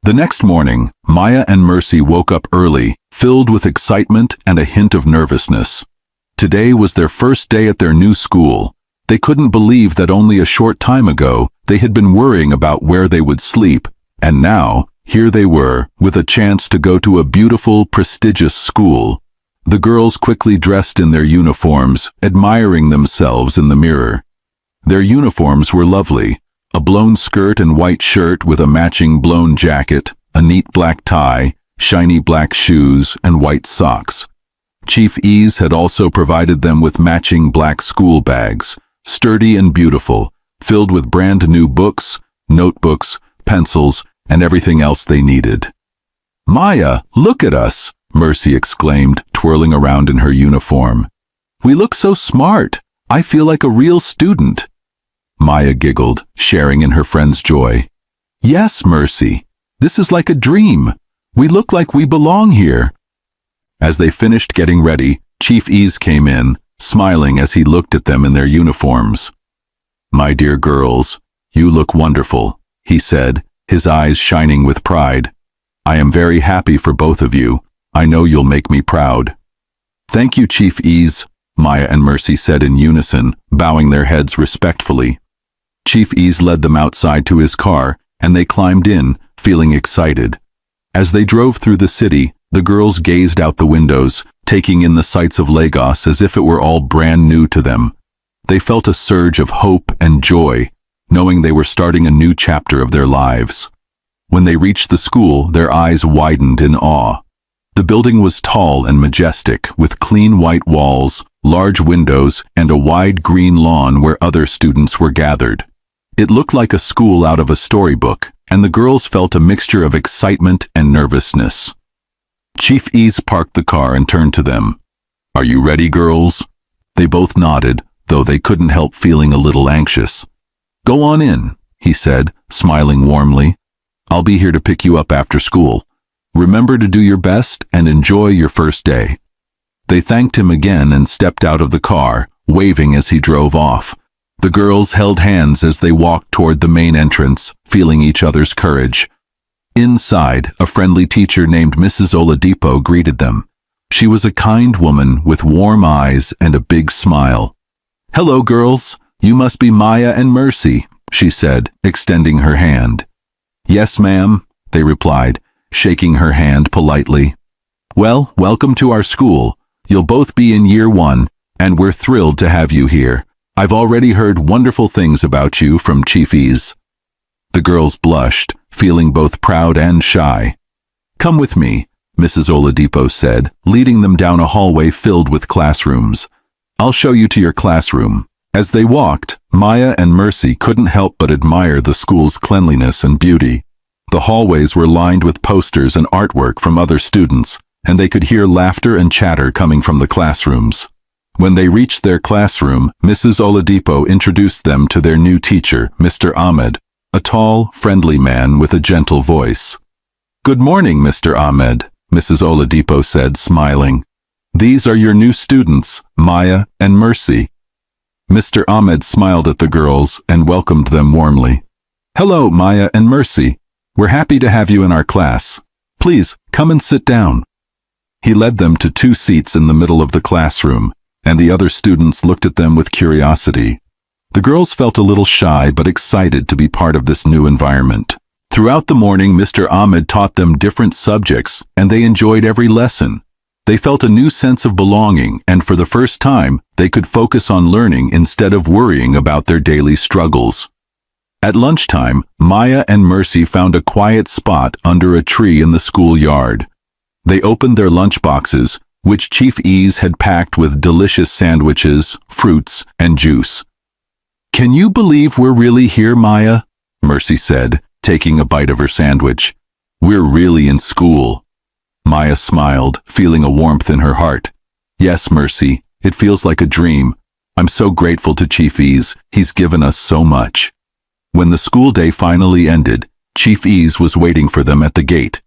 The next morning, Maya and Mercy woke up early, filled with excitement and a hint of nervousness. Today was their first day at their new school. They couldn't believe that only a short time ago, they had been worrying about where they would sleep, and now, here they were, with a chance to go to a beautiful, prestigious school. The girls quickly dressed in their uniforms, admiring themselves in the mirror. Their uniforms were lovely. A blown skirt and white shirt with a matching blown jacket, a neat black tie, shiny black shoes, and white socks. Chief Ease had also provided them with matching black school bags, sturdy and beautiful, filled with brand new books, notebooks, pencils, and everything else they needed. "Maya, look at us!" Mercy exclaimed, twirling around in her uniform. "We look so smart. I feel like a real student." Maya giggled, sharing in her friend's joy. "Yes, Mercy. This is like a dream. We look like we belong here." As they finished getting ready, Chief Ease came in, smiling as he looked at them in their uniforms. "My dear girls, you look wonderful," he said, his eyes shining with pride. "I am very happy for both of you. I know you'll make me proud." "Thank you, Chief Ease," Maya and Mercy said in unison, bowing their heads respectfully. Chief Ease led them outside to his car, and they climbed in, feeling excited. As they drove through the city, the girls gazed out the windows, taking in the sights of Lagos as if it were all brand new to them. They felt a surge of hope and joy, knowing they were starting a new chapter of their lives. When they reached the school, their eyes widened in awe. The building was tall and majestic, with clean white walls, large windows, and a wide green lawn where other students were gathered. It looked like a school out of a storybook, and the girls felt a mixture of excitement and nervousness. Chief Ease parked the car and turned to them. "Are you ready, girls?" They both nodded, though they couldn't help feeling a little anxious. "Go on in," he said, smiling warmly. "I'll be here to pick you up after school. Remember to do your best and enjoy your first day." They thanked him again and stepped out of the car, waving as he drove off. The girls held hands as they walked toward the main entrance, feeling each other's courage. Inside, a friendly teacher named Mrs. Oladipo greeted them. She was a kind woman with warm eyes and a big smile. "Hello, girls. You must be Maya and Mercy," she said, extending her hand. "Yes, ma'am," they replied, shaking her hand politely. "Well, welcome to our school. You'll both be in year 1, and we're thrilled to have you here. I've already heard wonderful things about you from Chief Ease." The girls blushed, feeling both proud and shy. "Come with me," Mrs. Oladipo said, leading them down a hallway filled with classrooms. "I'll show you to your classroom." As they walked, Maya and Mercy couldn't help but admire the school's cleanliness and beauty. The hallways were lined with posters and artwork from other students, and they could hear laughter and chatter coming from the classrooms. When they reached their classroom, Mrs. Oladipo introduced them to their new teacher, Mr. Ahmed, a tall, friendly man with a gentle voice. "Good morning, Mr. Ahmed," Mrs. Oladipo said, smiling. "These are your new students, Maya and Mercy." Mr. Ahmed smiled at the girls and welcomed them warmly. "Hello, Maya and Mercy. We're happy to have you in our class. Please, come and sit down." He led them to 2 seats in the middle of the classroom, and the other students looked at them with curiosity. The girls felt a little shy but excited to be part of this new environment. Throughout the morning, Mr. Ahmed taught them different subjects, and they enjoyed every lesson. They felt a new sense of belonging, and for the first time, they could focus on learning instead of worrying about their daily struggles. At lunchtime, Maya and Mercy found a quiet spot under a tree in the schoolyard. They opened their lunchboxes, which Chief Ease had packed with delicious sandwiches, fruits, and juice. "Can you believe we're really here, Maya?" Mercy said, taking a bite of her sandwich. "We're really in school." Maya smiled, feeling a warmth in her heart. "Yes, Mercy, it feels like a dream. I'm so grateful to Chief Ease. He's given us so much." When the school day finally ended, Chief Ease was waiting for them at the gate.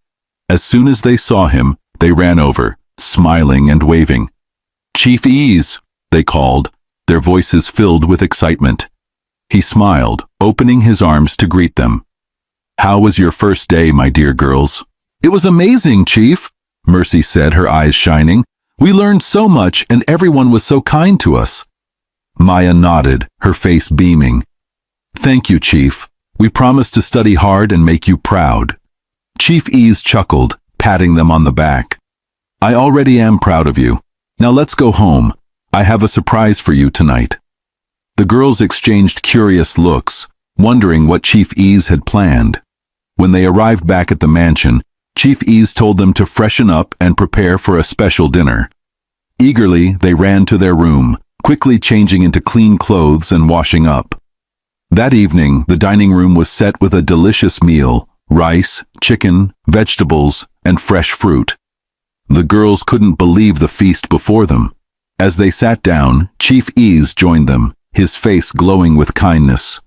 As soon as they saw him, they ran over, smiling and waving. "Chief Ease," they called, their voices filled with excitement. He smiled, opening his arms to greet them. How was your first day, my dear girls? It was amazing, Chief, Mercy said, her eyes shining. We learned so much and everyone was so kind to us. Maya nodded, her face beaming. Thank you, Chief. We promise to study hard and make you proud. Chief Ease chuckled, patting them on the back. I already am proud of you. Now let's go home. I have a surprise for you tonight. The girls exchanged curious looks, wondering what Chief Ease had planned. When they arrived back at the mansion, Chief Ease told them to freshen up and prepare for a special dinner. Eagerly, they ran to their room, quickly changing into clean clothes and washing up. That evening, the dining room was set with a delicious meal: rice, chicken, vegetables, and fresh fruit. The girls couldn't believe the feast before them. As they sat down, Chief Ease joined them, his face glowing with kindness.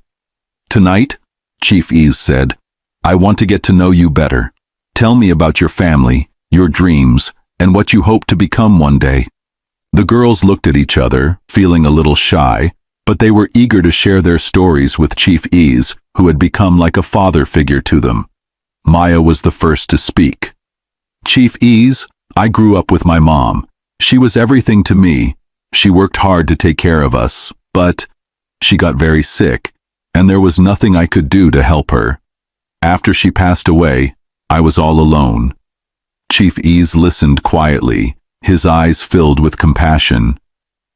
Tonight, Chief Ease said, I want to get to know you better. Tell me about your family, your dreams, and what you hope to become one day. The girls looked at each other, feeling a little shy, but they were eager to share their stories with Chief Ease, who had become like a father figure to them. Maya was the first to speak. Chief Ease, I grew up with my mom. She was everything to me. She worked hard to take care of us, but she got very sick, and there was nothing I could do to help her. After she passed away, I was all alone. Chief Ease listened quietly, his eyes filled with compassion.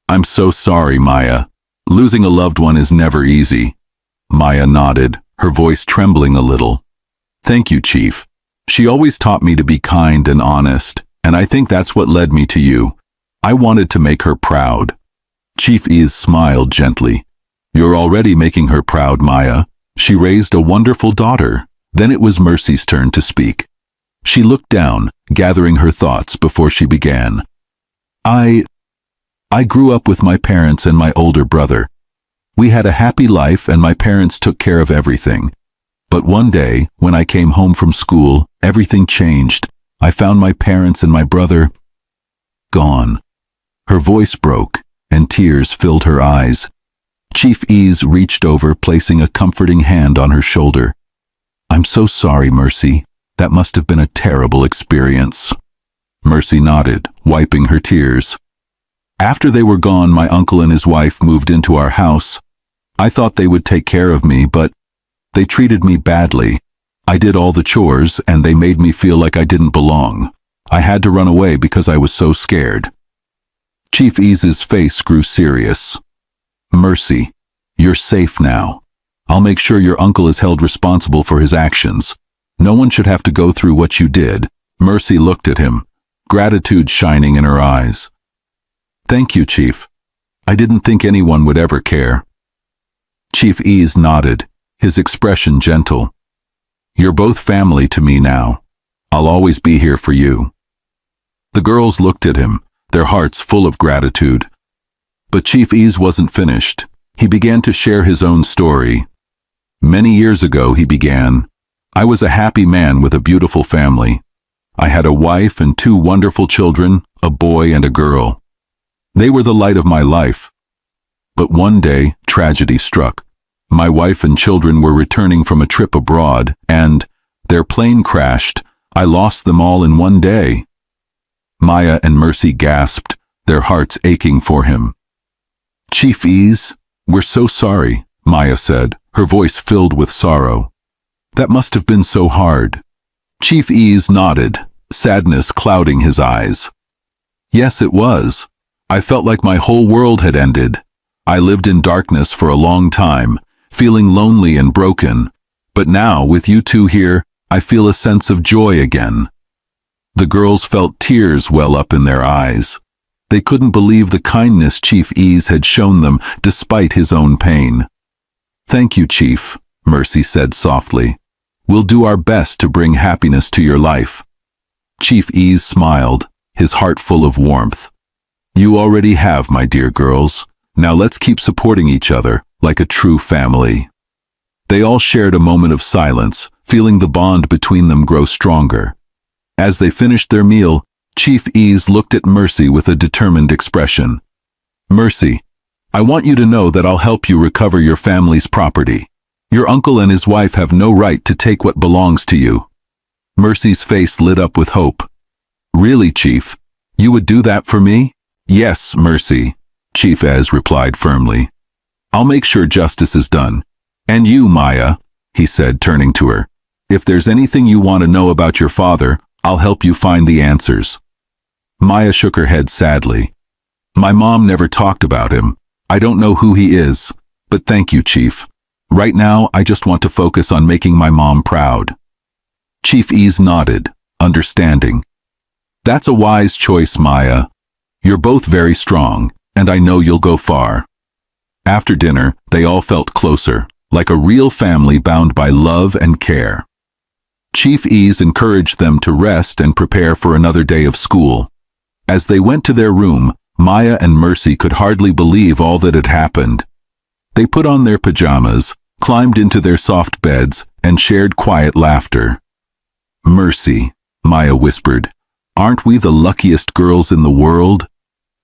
I'm so sorry, Maya. Losing a loved one is never easy. Maya nodded, her voice trembling a little. Thank you, Chief. She always taught me to be kind and honest, and I think that's what led me to you. I wanted to make her proud. Chief Ease smiled gently. You're already making her proud, Maya. She raised a wonderful daughter. Then it was Mercy's turn to speak. She looked down, gathering her thoughts before she began. I grew up with my parents and my older brother. We had a happy life and my parents took care of everything. But one day, when I came home from school, everything changed. I found my parents and my brother gone. Her voice broke, and tears filled her eyes. Chief Ease reached over, placing a comforting hand on her shoulder. I'm so sorry, Mercy. That must have been a terrible experience. Mercy nodded, wiping her tears. After they were gone, my uncle and his wife moved into our house. I thought they would take care of me, but they treated me badly. I did all the chores, and they made me feel like I didn't belong. I had to run away because I was so scared. Chief Ease's face grew serious. Mercy, you're safe now. I'll make sure your uncle is held responsible for his actions. No one should have to go through what you did. Mercy looked at him, gratitude shining in her eyes. Thank you, Chief. I didn't think anyone would ever care. Chief Ease nodded, his expression gentle. You're both family to me now. I'll always be here for you. The girls looked at him, their hearts full of gratitude. But Chief Ease wasn't finished. He began to share his own story. Many years ago, he began, I was a happy man with a beautiful family. I had a wife and 2 wonderful children, a boy and a girl. They were the light of my life. But one day, tragedy struck. My wife and children were returning from a trip abroad, and their plane crashed. I lost them all in one day. Maya and Mercy gasped, their hearts aching for him. Chief Ease, we're so sorry, Maya said, her voice filled with sorrow. That must have been so hard. Chief Ease nodded, sadness clouding his eyes. Yes, it was. I felt like my whole world had ended. I lived in darkness for a long time, feeling lonely and broken. But now, with you two here, I feel a sense of joy again. The girls felt tears well up in their eyes. They couldn't believe the kindness Chief Ease had shown them despite his own pain. Thank you, Chief, Mercy said softly. We'll do our best to bring happiness to your life. Chief Ease smiled, his heart full of warmth. You already have, my dear girls. Now let's keep supporting each other like a true family. They all shared a moment of silence, feeling the bond between them grow stronger. As they finished their meal, Chief Ease looked at Mercy with a determined expression. Mercy, I want you to know that I'll help you recover your family's property. Your uncle and his wife have no right to take what belongs to you." Mercy's face lit up with hope. "Really, Chief? You would do that for me?" "Yes, Mercy," Chief Ez replied firmly. "I'll make sure justice is done. And you, Maya," he said, turning to her, "if there's anything you want to know about your father, I'll help you find the answers." Maya shook her head sadly. "My mom never talked about him. I don't know who he is, but thank you, Chief. Right now, I just want to focus on making my mom proud." Chief Ez nodded, understanding. "That's a wise choice, Maya. You're both very strong, and I know you'll go far." After dinner, they all felt closer, like a real family bound by love and care. Chief Ez encouraged them to rest and prepare for another day of school. As they went to their room, Maya and Mercy could hardly believe all that had happened. They put on their pajamas, climbed into their soft beds, and shared quiet laughter. "Mercy," Maya whispered, "aren't we the luckiest girls in the world?"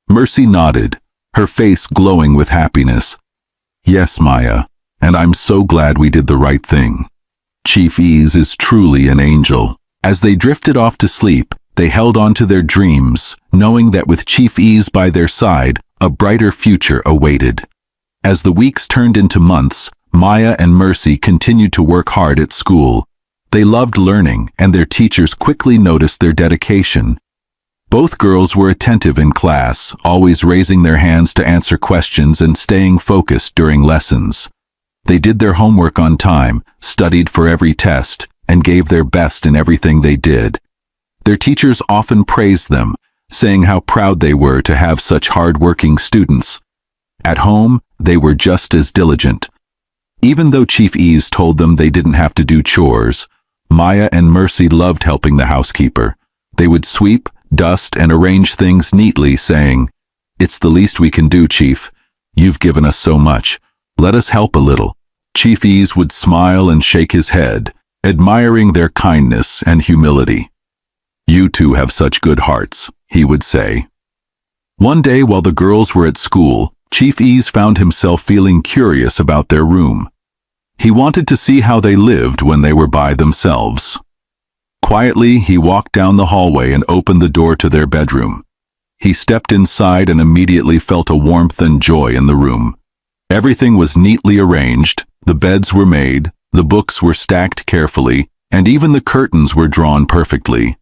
Mercy nodded, her face glowing with happiness. "Yes, Maya, and I'm so glad we did the right thing. Chief Ez is truly an angel." As they drifted off to sleep, they held on to their dreams, knowing that with Chief Ez by their side, a brighter future awaited. As the weeks turned into months, Maya and Mercy continued to work hard at school. They loved learning, and their teachers quickly noticed their dedication. Both girls were attentive in class, always raising their hands to answer questions and staying focused during lessons. They did their homework on time, studied for every test, and gave their best in everything they did. Their teachers often praised them, saying how proud they were to have such hard-working students. At home, they were just as diligent. Even though Chief Ez told them they didn't have to do chores, Maya and Mercy loved helping the housekeeper. They would sweep, dust, and arrange things neatly, saying, "It's the least we can do, Chief. You've given us so much. Let us help a little." Chief Ez would smile and shake his head, admiring their kindness and humility. "You two have such good hearts," he would say. One day while the girls were at school, Chief Ez found himself feeling curious about their room. He wanted to see how they lived when they were by themselves. Quietly, he walked down the hallway and opened the door to their bedroom. He stepped inside and immediately felt a warmth and joy in the room. Everything was neatly arranged, the beds were made, the books were stacked carefully, and even the curtains were drawn perfectly.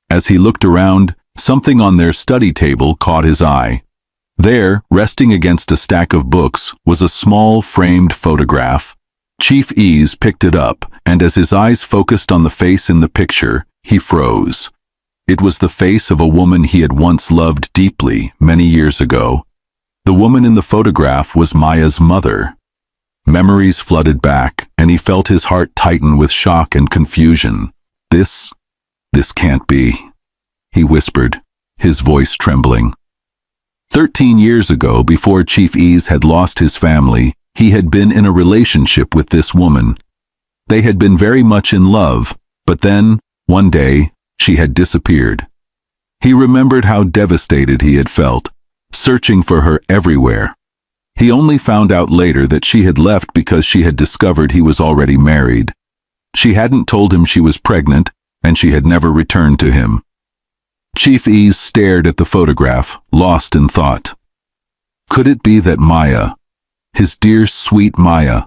As he looked around, something on their study table caught his eye. There, resting against a stack of books, was a small framed photograph. Chief Ez picked it up, and as his eyes focused on the face in the picture, he froze. It was the face of a woman he had once loved deeply many years ago. The woman in the photograph was Maya's mother. Memories flooded back, and he felt his heart tighten with shock and confusion. This can't be," he whispered, his voice trembling. 13 years ago, before Chief Ez had lost his family, he had been in a relationship with this woman. They had been very much in love, but then, one day, she had disappeared. He remembered how devastated he had felt, searching for her everywhere. He only found out later that she had left because she had discovered he was already married. She hadn't told him she was pregnant, and she had never returned to him. Chief Ez stared at the photograph, lost in thought. Could it be that Maya, his dear sweet Maya,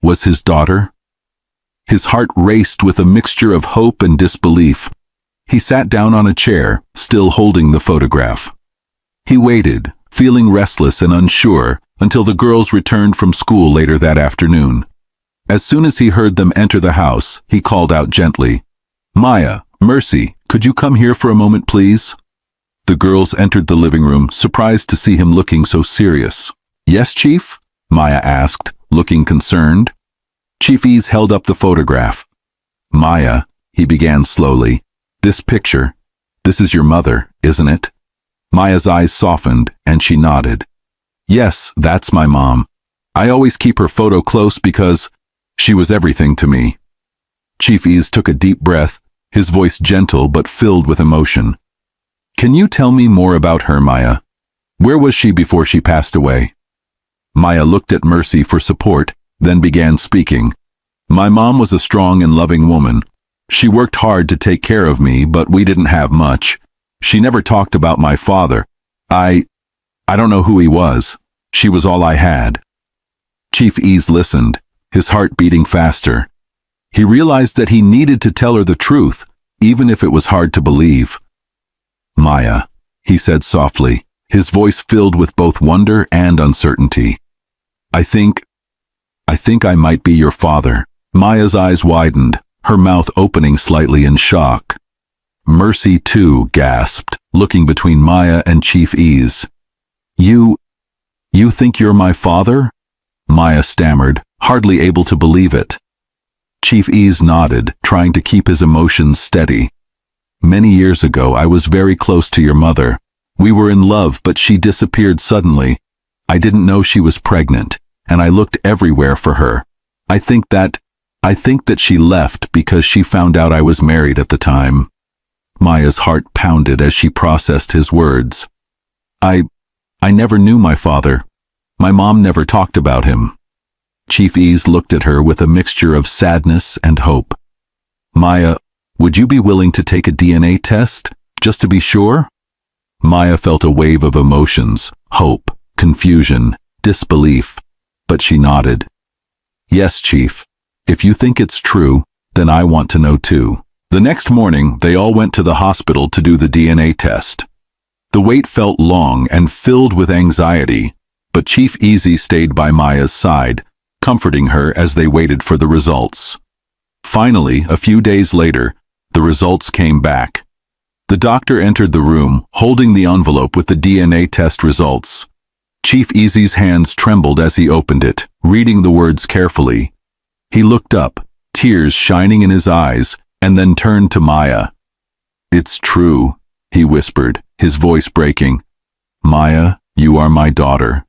was his daughter? His heart raced with a mixture of hope and disbelief. He sat down on a chair, still holding the photograph. He waited, feeling restless and unsure, until the girls returned from school later that afternoon. As soon as he heard them enter the house, he called out gently, "Maya, Mercy, could you come here for a moment, please?" The girls entered the living room, surprised to see him looking so serious. "Yes, Chief?" Maya asked, looking concerned. Chief Ez held up the photograph. "Maya," he began slowly, "this picture, this is your mother, isn't it?" Maya's eyes softened, and she nodded. "Yes, that's my mom. I always keep her photo close because she was everything to me." Chief Ez took a deep breath, his voice gentle but filled with emotion. "Can you tell me more about her, Maya? Where was she before she passed away?" Maya looked at Mercy for support, then began speaking. My mom was a strong and loving woman. She worked hard to take care of me, but we didn't have much. She never talked about my father. I don't know who he was. She was all I had. Chief Ease listened, his heart beating faster. He realized that he needed to tell her the truth, even if it was hard to believe. Maya, he said softly, his voice filled with both wonder and uncertainty. I think I might be your father. Maya's eyes widened, her mouth opening slightly in shock. Mercy, too, gasped, looking between Maya and Chief Ease. You think you're my father? Maya stammered, hardly able to believe it. Chief Ease nodded, trying to keep his emotions steady. Many years ago, I was very close to your mother. We were in love, but she disappeared suddenly. I didn't know she was pregnant, and I looked everywhere for her. I think that she left because she found out I was married at the time. Maya's heart pounded as she processed his words. I never knew my father. My mom never talked about him. Chief Ease looked at her with a mixture of sadness and hope. Maya, would you be willing to take a DNA test, just to be sure? Maya felt a wave of emotions, hope, confusion, disbelief, but she nodded. Yes, Chief. If you think it's true, then I want to know too. The next morning, they all went to the hospital to do the DNA test. The wait felt long and filled with anxiety, but Chief Easy stayed by Maya's side, comforting her as they waited for the results. Finally, a few days later, the results came back. The doctor entered the room, holding the envelope with the DNA test results. Chief Easy's hands trembled as he opened it, reading the words carefully. He looked up, tears shining in his eyes, and then turned to Maya. It's true, he whispered, his voice breaking. Maya, you are my daughter.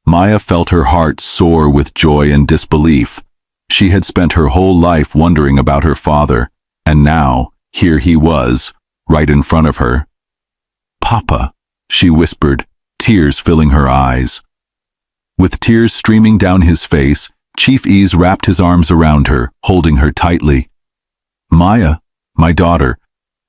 Maya felt her heart soar with joy and disbelief. She had spent her whole life wondering about her father, and now, here he was, right in front of her. Papa, she whispered, tears filling her eyes. With tears streaming down his face, Chief Ease wrapped his arms around her, holding her tightly. Maya, my daughter,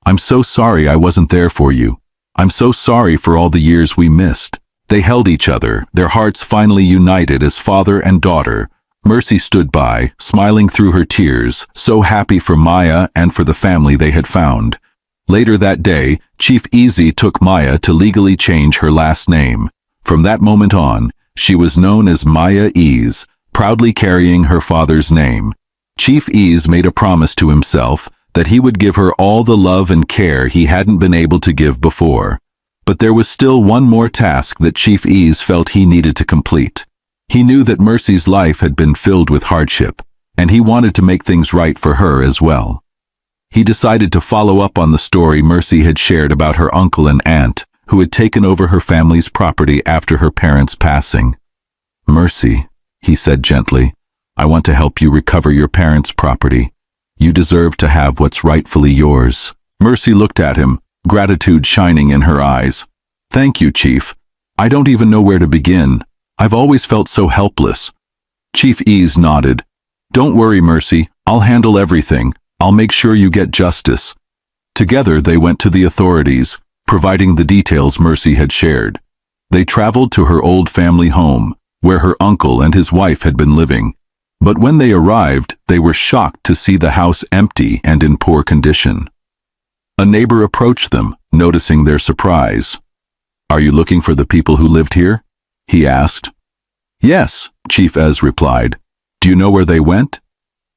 I'm so sorry I wasn't there for you. I'm so sorry for all the years we missed. They held each other, their hearts finally united as father and daughter. Mercy stood by, smiling through her tears, so happy for Maya and for the family they had found. Later that day, Chief Easy took Maya to legally change her last name. From that moment on, she was known as Maya Ease, proudly carrying her father's name. Chief Ease made a promise to himself that he would give her all the love and care he hadn't been able to give before. But there was still one more task that Chief Ease felt he needed to complete. He knew that Mercy's life had been filled with hardship, and he wanted to make things right for her as well. He decided to follow up on the story Mercy had shared about her uncle and aunt, who had taken over her family's property after her parents' passing. Mercy, he said gently, I want to help you recover your parents' property. You deserve to have what's rightfully yours. Mercy looked at him, gratitude shining in her eyes. Thank you, Chief. I don't even know where to begin. I've always felt so helpless. Chief Ease nodded. Don't worry, Mercy. I'll handle everything. I'll make sure you get justice. Together they went to the authorities, providing the details Mercy had shared. They traveled to her old family home, where her uncle and his wife had been living. But when they arrived, they were shocked to see the house empty and in poor condition. A neighbor approached them, noticing their surprise. Are you looking for the people who lived here? He asked. Yes, Chief Ez replied. Do you know where they went?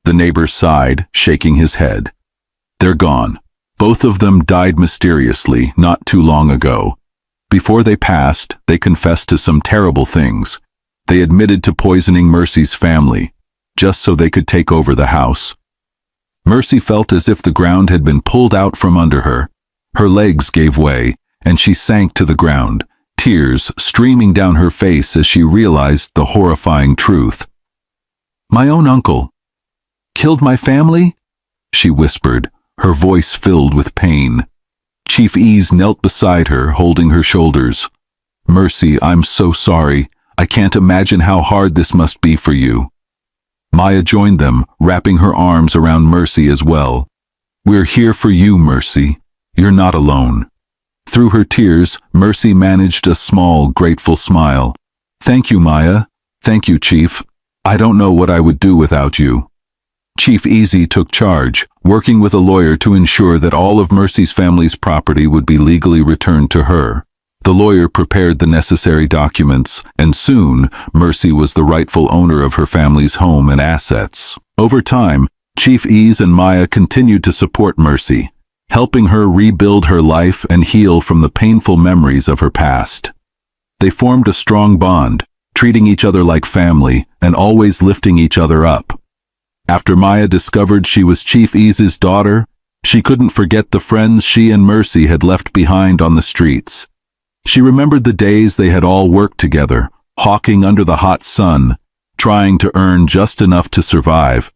The neighbor sighed, shaking his head. They're gone. Both of them died mysteriously not too long ago. Before they passed, they confessed to some terrible things. They admitted to poisoning Mercy's family, just so they could take over the house. Mercy felt as if the ground had been pulled out from under her. Her legs gave way, and she sank to the ground, tears streaming down her face as she realized the horrifying truth. My own uncle killed my family? She whispered, her voice filled with pain. Chief Ease knelt beside her, holding her shoulders. Mercy, I'm so sorry. I can't imagine how hard this must be for you. Maya joined them, wrapping her arms around Mercy as well. "We're here for you, Mercy. You're not alone." Through her tears, Mercy managed a small, grateful smile. "Thank you, Maya. Thank you, Chief. I don't know what I would do without you." Chief Easy took charge, working with a lawyer to ensure that all of Mercy's family's property would be legally returned to her. The lawyer prepared the necessary documents, and soon, Mercy was the rightful owner of her family's home and assets. Over time, Chief Ease and Maya continued to support Mercy, helping her rebuild her life and heal from the painful memories of her past. They formed a strong bond, treating each other like family and always lifting each other up. After Maya discovered she was Chief Ease's daughter, she couldn't forget the friends she and Mercy had left behind on the streets. She remembered the days they had all worked together, hawking under the hot sun, trying to earn just enough to survive.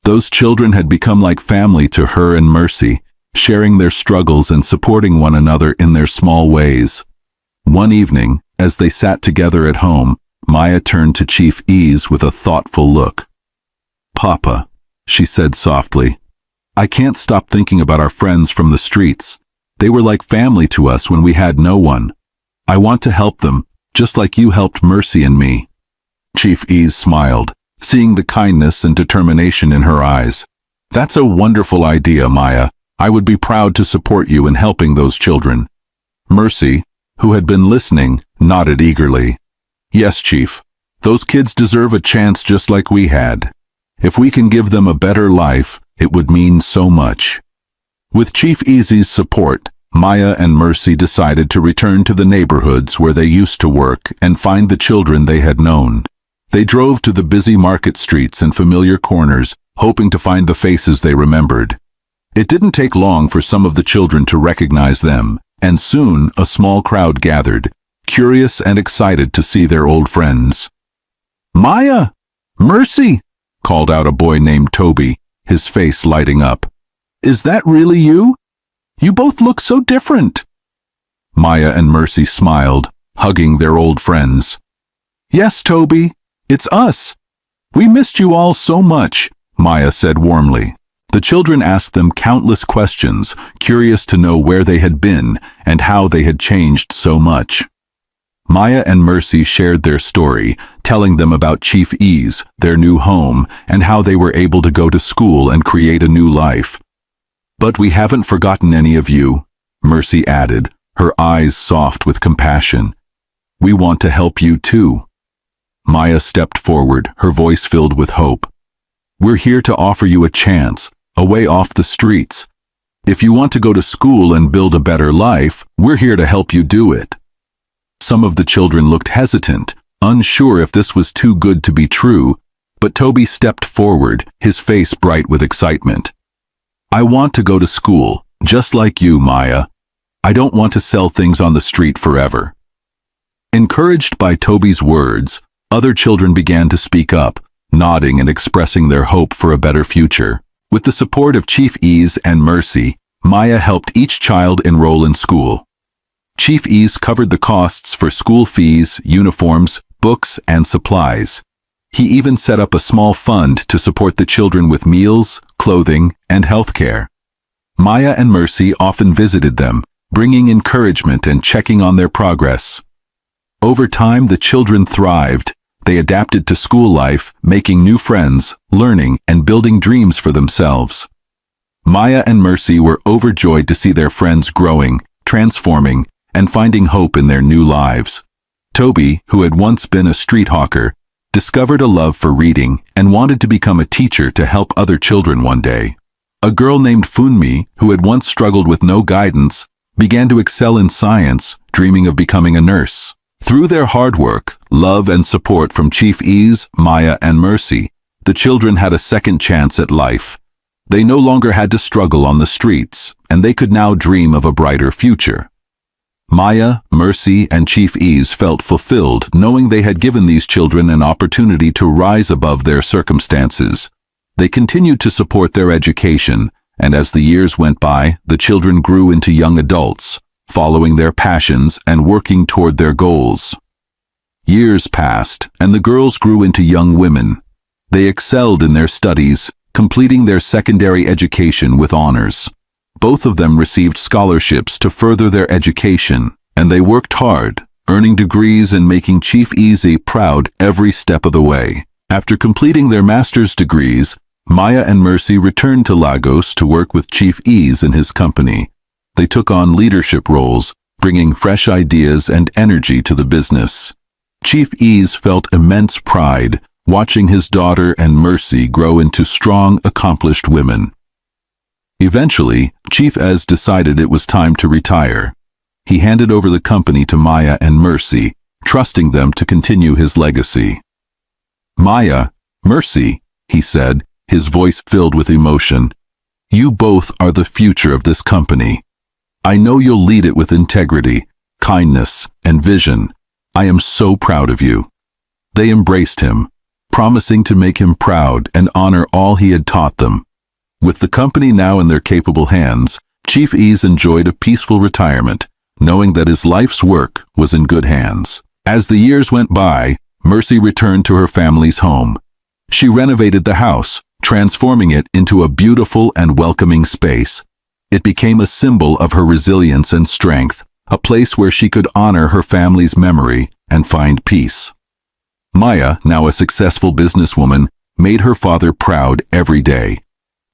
Those children had become like family to her and Mercy, sharing their struggles and supporting one another in their small ways. One evening, as they sat together at home, Maya turned to Chief Ease with a thoughtful look. "Papa," she said softly, "I can't stop thinking about our friends from the streets. They were like family to us when we had no one. I want to help them, just like you helped Mercy and me." Chief Ease smiled, seeing the kindness and determination in her eyes. "That's a wonderful idea, Maya. I would be proud to support you in helping those children." Mercy, who had been listening, nodded eagerly. "Yes, Chief. Those kids deserve a chance just like we had. If we can give them a better life, it would mean so much." With Chief Easy's support, Maya and Mercy decided to return to the neighborhoods where they used to work and find the children they had known. They drove to the busy market streets and familiar corners, hoping to find the faces they remembered. It didn't take long for some of the children to recognize them, and soon a small crowd gathered, curious and excited to see their old friends. "Maya! Mercy!" called out a boy named Toby, his face lighting up. "Is that really you? You both look so different." Maya and Mercy smiled, hugging their old friends. "Yes, Toby, it's us. We missed you all so much," Maya said warmly. The children asked them countless questions, curious to know where they had been and how they had changed so much. Maya and Mercy shared their story, telling them about Chief Ease, their new home, and how they were able to go to school and create a new life. "But we haven't forgotten any of you," Mercy added, her eyes soft with compassion. "We want to help you too." Maya stepped forward, her voice filled with hope. "We're here to offer you a chance, a way off the streets. If you want to go to school and build a better life, we're here to help you do it." Some of the children looked hesitant, unsure if this was too good to be true, but Toby stepped forward, his face bright with excitement. "I want to go to school, just like you, Maya. I don't want to sell things on the street forever." Encouraged by Toby's words, other children began to speak up, nodding and expressing their hope for a better future. With the support of Chief Ease and Mercy, Maya helped each child enroll in school. Chief Ease covered the costs for school fees, uniforms, books, and supplies. He even set up a small fund to support the children with meals, clothing, and health care. Maya and Mercy often visited them, bringing encouragement and checking on their progress. Over time, the children thrived. They adapted to school life, making new friends, learning, and building dreams for themselves. Maya and Mercy were overjoyed to see their friends growing, transforming, and finding hope in their new lives. Toby, who had once been a street hawker, discovered a love for reading and wanted to become a teacher to help other children one day. A girl named Funmi, who had once struggled with no guidance, began to excel in science, dreaming of becoming a nurse. Through their hard work, love, and support from Chief Ease, Maya, and Mercy, the children had a second chance at life. They no longer had to struggle on the streets, and they could now dream of a brighter future. Maya, Mercy, and Chief Ease felt fulfilled knowing they had given these children an opportunity to rise above their circumstances. They continued to support their education, and as the years went by, the children grew into young adults, following their passions and working toward their goals. Years passed, and the girls grew into young women. They excelled in their studies, completing their secondary education with honors. Both of them received scholarships to further their education, and they worked hard, earning degrees and making Chief Easy proud every step of the way. After completing their master's degrees, Maya and Mercy returned to Lagos to work with Chief Ease and his company. They took on leadership roles, bringing fresh ideas and energy to the business. Chief Ease felt immense pride watching his daughter and Mercy grow into strong, accomplished women. Eventually, Chief Ease decided it was time to retire. He handed over the company to Maya and Mercy, trusting them to continue his legacy. "Maya, Mercy," he said, his voice filled with emotion, "you both are the future of this company. I know you'll lead it with integrity, kindness, and vision. I am so proud of you." They embraced him, promising to make him proud and honor all he had taught them. With the company now in their capable hands, Chief Ease enjoyed a peaceful retirement, knowing that his life's work was in good hands. As the years went by, Mercy returned to her family's home. She renovated the house, transforming it into a beautiful and welcoming space. It became a symbol of her resilience and strength, a place where she could honor her family's memory and find peace. Maya, now a successful businesswoman, made her father proud every day.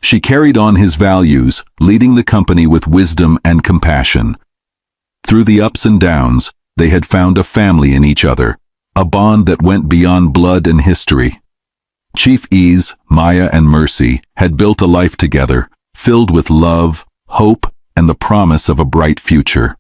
She carried on his values, leading the company with wisdom and compassion. Through the ups and downs, they had found a family in each other, a bond that went beyond blood and history. Chief Ease, Maya, and Mercy had built a life together, filled with love, hope, and the promise of a bright future.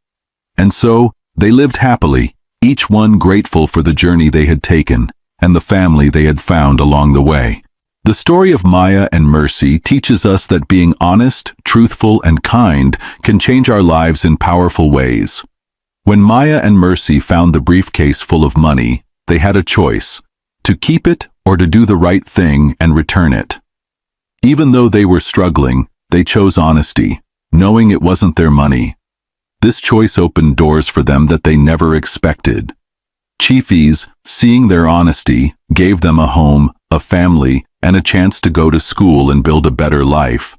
And so, they lived happily, each one grateful for the journey they had taken, and the family they had found along the way. The story of Maya and Mercy teaches us that being honest, truthful, and kind can change our lives in powerful ways. When Maya and Mercy found the briefcase full of money, they had a choice: to keep it or to do the right thing and return it. Even though they were struggling, they chose honesty, knowing it wasn't their money. This choice opened doors for them that they never expected. Chief Ease, seeing their honesty, gave them a home, a family, and a chance to go to school and build a better life.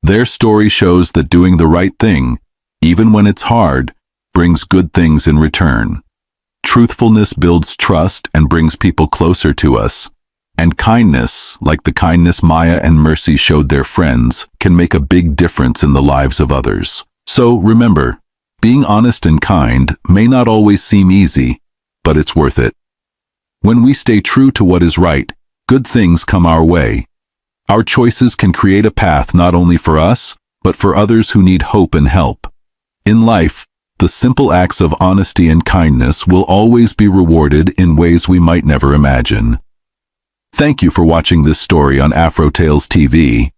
Their story shows that doing the right thing, even when it's hard, brings good things in return. Truthfulness builds trust and brings people closer to us. And kindness, like the kindness Maya and Mercy showed their friends, can make a big difference in the lives of others. So remember, being honest and kind may not always seem easy, but it's worth it. When we stay true to what is right, good things come our way. Our choices can create a path not only for us, but for others who need hope and help. In life, the simple acts of honesty and kindness will always be rewarded in ways we might never imagine. Thank you for watching this story on Afro Tales TV.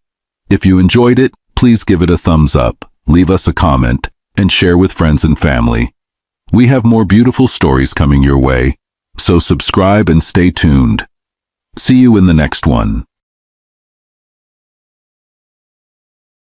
If you enjoyed it, please give it a thumbs up, leave us a comment, and share with friends and family. We have more beautiful stories coming your way, so subscribe and stay tuned. See you in the next one.